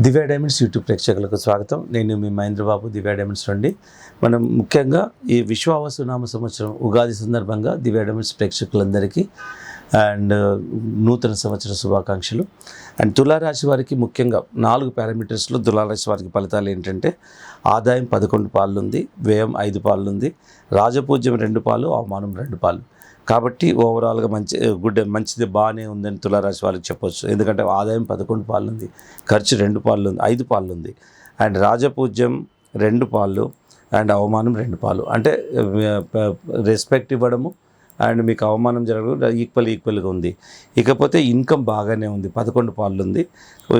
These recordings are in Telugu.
దివ్య డైమండ్స్ యూట్యూబ్ ప్రేక్షకులకు స్వాగతం. నేను మీ మహేంద్రబాబు, దివ్య డైమండ్స్ నుండి. మనం ముఖ్యంగా ఈ విశ్వావసునామ సంవత్సరం ఉగాది సందర్భంగా దివ్య డైమండ్స్ ప్రేక్షకులందరికీ అండ్ నూతన సంవత్సర శుభాకాంక్షలు. అండ్ తులారాశి వారికి ముఖ్యంగా 4 పారామీటర్స్లో తులారాశి వారికి ఫలితాలు ఏంటంటే ఆదాయం 11 పాళ్ళు ఉంది, వ్యయం 5 పాళ్ళు ఉంది, రాజపూజ్యం 2 పాలు, అవమానం 2 పాలు. కాబట్టి ఓవరాల్గా మంచిది బాగానే ఉందని తులారాశి వాళ్ళకి చెప్పొచ్చు. ఎందుకంటే ఆదాయం 11 పాళ్ళు ఉంది, ఖర్చు 2 పాళ్ళు ఉంది, 5 పాళ్ళు ఉంది, అండ్ రాజపూజ్యం 2 పాళ్ళు అండ్ అవమానం 2 పాలు. అంటే రెస్పెక్ట్ ఇవ్వడము అండ్ మీకు అవమానం జరగడం ఈక్వల్గా ఉంది. ఇకపోతే ఇన్కమ్ బాగానే ఉంది, 11 పాళ్ళు ఉంది,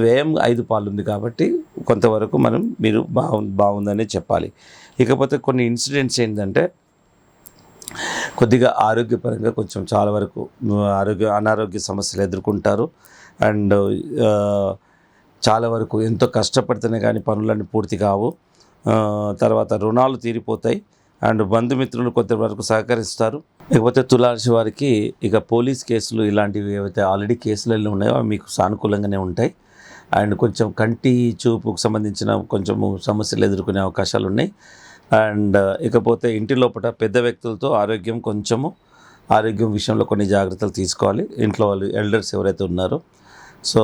వ్యయం 5 పాళ్ళు ఉంది. కాబట్టి కొంతవరకు మీరు బాగుందనే చెప్పాలి. ఇకపోతే కొన్ని ఇన్సిడెంట్స్ ఏంటంటే కొద్దిగా ఆరోగ్యపరంగా కొంచెం చాలా వరకు అనారోగ్య సమస్యలు ఎదుర్కొంటారు. అండ్ చాలా వరకు ఎంతో కష్టపడితేనే కానీ పనులన్నీ పూర్తి కావు. తర్వాత రుణాలు తీరిపోతాయి అండ్ బంధుమిత్రులు కొంతవరకు సహకరిస్తారు. లేకపోతే తులారాశి వారికి ఇక పోలీస్ కేసులు ఇలాంటివి ఏవైతే ఆల్రెడీ కేసులలో ఉన్నాయో అవి మీకు సానుకూలంగానే ఉంటాయి. అండ్ కొంచెం కంటి చూపుకు సంబంధించిన కొంచెము సమస్యలు ఎదుర్కొనే అవకాశాలు ఉన్నాయి. అండ్ ఇకపోతే ఇంటి లోపల పెద్ద వ్యక్తులతో ఆరోగ్యం విషయంలో కొన్ని జాగ్రత్తలు తీసుకోవాలి, ఇంట్లో వాళ్ళు ఎల్డర్స్ ఎవరైతే ఉన్నారో. సో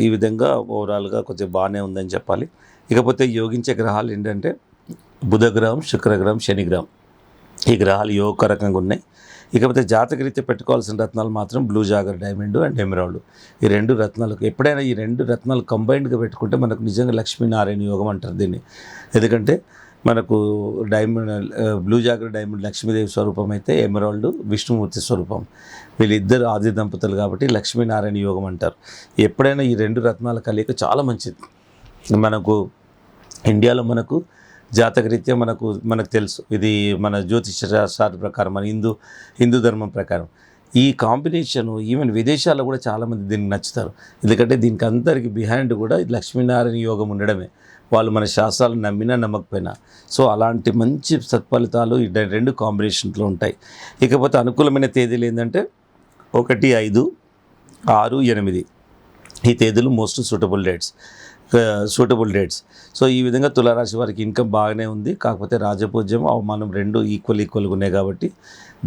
ఈ విధంగా ఓవరాల్గా కొంచెం బాగానే ఉందని చెప్పాలి. ఇకపోతే యోగించే గ్రహాలు ఏంటంటే బుధగ్రహం, శుక్రగ్రహం, శనిగ్రహం. ఈ గ్రహాలు యోగకరంగా ఉన్నాయి. ఇకపోతే జాతకరీత్యా పెట్టుకోవాల్సిన రత్నాలు మాత్రం blue jogger, diamond and emerald. ఈ 2 రత్నాలకు ఎప్పుడైనా ఈ 2 రత్నాలు కంబైన్డ్గా పెట్టుకుంటే మనకు నిజంగా లక్ష్మీనారాయణ యోగం అంటారు దీన్ని. ఎందుకంటే మనకు diamond blue jogger diamond Lakshmidevi స్వరూపం అయితే ఎమరాల్డ్ విష్ణుమూర్తి స్వరూపం. వీళ్ళిద్దరు ఆది దంపతులు కాబట్టి లక్ష్మీనారాయణ యోగం అంటారు. ఎప్పుడైనా ఈ 2 రత్నాల కలయిక చాలా మంచిది. మనకు ఇండియాలో మనకు జాతకరీత్యా మనకు తెలుసు, ఇది మన జ్యోతిష శాస్త్ర ప్రకారం, మన హిందూ ధర్మం ప్రకారం ఈ కాంబినేషను ఈవెన్ విదేశాల్లో కూడా చాలామంది దీనికి నచ్చుతారు. ఎందుకంటే దీనికి అందరికీ బిహైండ్ కూడా లక్ష్మీనారాయణ యోగం ఉండడమే, వాళ్ళు మన శాస్త్రాలు నమ్మినా నమ్మకపోయినా. సో అలాంటి మంచి సత్ఫలితాలు ఈ 2 కాంబినేషన్లో ఉంటాయి. ఇకపోతే అనుకూలమైన తేదీలు ఏంటంటే 1, 5, 6, 8 ఈ తేదీలు మోస్ట్ సూటబుల్ డేట్స్. సో ఈ విధంగా తులారాశి వారికి ఇన్కమ్ బాగానే ఉంది. కాకపోతే రాజపూజ్యం, అవమానం 2 ఈక్వల్గా ఉన్నాయి. కాబట్టి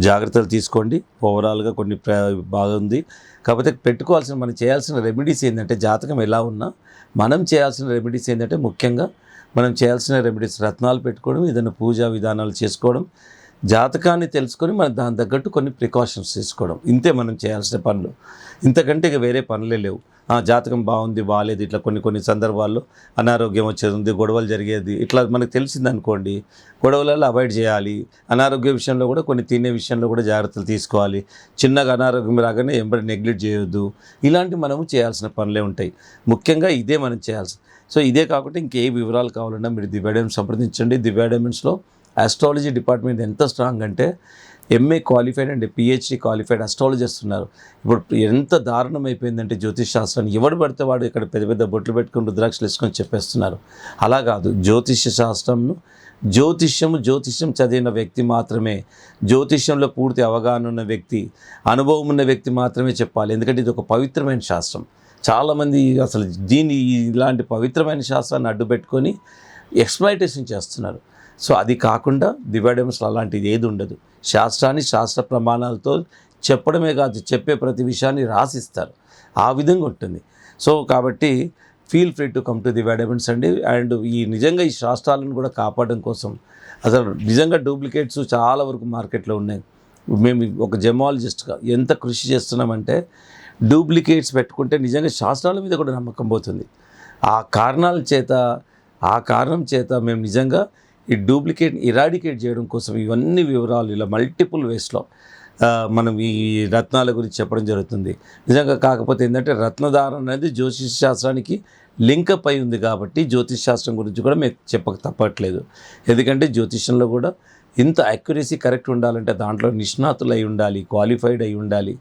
జాగ్రత్తలు తీసుకోండి. ఓవరాల్గా కొన్ని బాగుంది. కాకపోతే మనం చేయాల్సిన రెమెడీస్ ఏంటంటే జాతకం ఎలా ఉన్నా మనం చేయాల్సిన రెమెడీస్ ఏంటంటే ముఖ్యంగా మనం చేయాల్సిన రెమెడీస్ రత్నాలు పెట్టుకోవడం, ఏదైనా పూజా విధానాలు చేసుకోవడం, జాతకాన్ని తెలుసుకొని మనం దాని తగ్గట్టు కొన్ని ప్రికాషన్స్ తీసుకోవడం. ఇంతే మనం చేయాల్సిన పనులు. ఇంతకంటే ఇక వేరే పనులే లేవు. జాతకం బాగుంది, బాగాలేదు, ఇట్లా కొన్ని సందర్భాల్లో అనారోగ్యం వచ్చేది, గొడవలు జరిగేది, ఇట్లా మనకు తెలిసిందనుకోండి, గొడవలలో అవాయిడ్ చేయాలి. అనారోగ్య విషయంలో కూడా తినే విషయంలో కూడా జాగ్రత్తలు తీసుకోవాలి. చిన్నగా అనారోగ్యం రాగానే ఎంబడి నెగ్లెక్ట్ చేయొద్దు. ఇలాంటి మనము చేయాల్సిన పనులే ఉంటాయి. ముఖ్యంగా ఇదే మనం చేయాల్సి. సో ఇదే కాకుండా ఇంకే వివరాలు కావాలన్నా మీరు దివ్య డైమండ్స్ సంప్రదించండి. దివ్య డైమండ్స్లో ఆస్ట్రాలజీ డిపార్ట్మెంట్ ఎంత స్ట్రాంగ్ అంటే MA qualified and PhD qualified astrologers ఉన్నారు. ఇప్పుడు ఎంత దారుణం అయిపోయిందంటే జ్యోతిష్ శాస్త్రాన్ని ఎవడు పడితే వాడు ఇక్కడ పెద్ద బొట్లు పెట్టుకుని రుద్రాక్షలు వేసుకొని చెప్పేస్తున్నారు. అలా కాదు, జ్యోతిష్యం చదివిన వ్యక్తి మాత్రమే, జ్యోతిష్యంలో పూర్తి అవగాహన ఉన్న వ్యక్తి, అనుభవం ఉన్న వ్యక్తి మాత్రమే చెప్పాలి. ఎందుకంటే ఇది ఒక పవిత్రమైన శాస్త్రం. చాలామంది అసలు ఇలాంటి పవిత్రమైన శాస్త్రాన్ని అడ్డుపెట్టుకొని ఎక్స్‌ప్లాయిటేషన్ చేస్తున్నారు. సో అది కాకుండా దివ్య డైమండ్స్లో అలాంటిది ఏది ఉండదు. శాస్త్రాన్ని శాస్త్ర ప్రమాణాలతో చెప్పడమే కాదు, చెప్పే ప్రతి విషయాన్ని రాసిస్తారు. ఆ విధంగా ఉంటుంది. సో కాబట్టి feel free to come to Divya diamonds అండి. అండ్ నిజంగా ఈ శాస్త్రాలను కూడా కాపాడడం కోసం అసలు నిజంగా డూప్లికేట్స్ చాలా వరకు మార్కెట్లో ఉన్నాయి. మేము ఒక జెమాలజిస్ట్గా ఎంత కృషి చేస్తున్నామంటే డూప్లికేట్స్ పెట్టుకుంటే నిజంగా శాస్త్రాల మీద కూడా నమ్మకం పోతుంది. ఆ కారణం చేత మేము నిజంగా ఈ డూప్లికేట్ ఇరాడికేట్ చేయడం కోసం ఇవన్నీ వివరాలు ఇలా మల్టిపుల్ వేస్లో మనం ఈ రత్నాల గురించి చెప్పడం జరుగుతుంది. నిజంగా కాకపోతే ఏంటంటే రత్నధారణ అనేది జ్యోతిష్ శాస్త్రానికి లింకప్ అయి ఉంది. కాబట్టి జ్యోతిష్ శాస్త్రం గురించి కూడా మేము చెప్పక తప్పట్లేదు. ఎందుకంటే జ్యోతిష్యంలో కూడా ఇంత యాక్యురసీ కరెక్ట్ ఉండాలంటే దాంట్లో నిష్ణాతులు అయి ఉండాలి, క్వాలిఫైడ్ అయి ఉండాలి.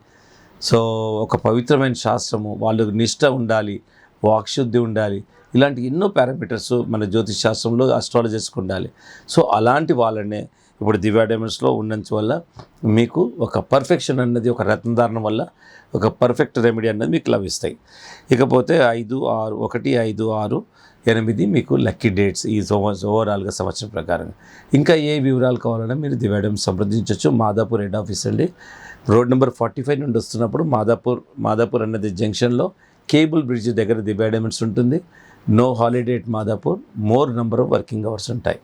సో ఒక పవిత్రమైన శాస్త్రము, వాళ్ళు నిష్ఠ ఉండాలి, వాక్శుద్ధి ఉండాలి. ఇలాంటి ఎన్నో పారామీటర్స్ మన జ్యోతిష్ శాస్త్రంలో ఆస్ట్రాలజర్స్కి ఉండాలి. సో అలాంటి వాళ్ళనే ఇప్పుడు దివ్య డైమండ్స్లో ఉన్నందువల్ల మీకు ఒక పర్ఫెక్షన్ అన్నది, ఒక రత్నధారణ వల్ల ఒక పర్ఫెక్ట్ రెమెడీ అన్నది మీకు లభిస్తాయి. ఇకపోతే 1, 5, 6 8 మీకు లక్కీ డేట్స్ ఈ ఓవరాల్గా సంవత్సరం ప్రకారం. ఇంకా ఏ వివరాలు కావాలన్నా మీరు దివాడయం సంప్రదించవచ్చు. మాదాపూర్ హెడ్ ఆఫీస్ అండి. రోడ్ నెంబర్ 45 నుండి వస్తున్నప్పుడు మాదాపూర్ అన్నది జంక్షన్లో కేబుల్ బ్రిడ్జ్ దగ్గర దివాడయమ్స్ ఉంటుంది. No holiday at Madhapur. More number of working hours ఉంటాయి.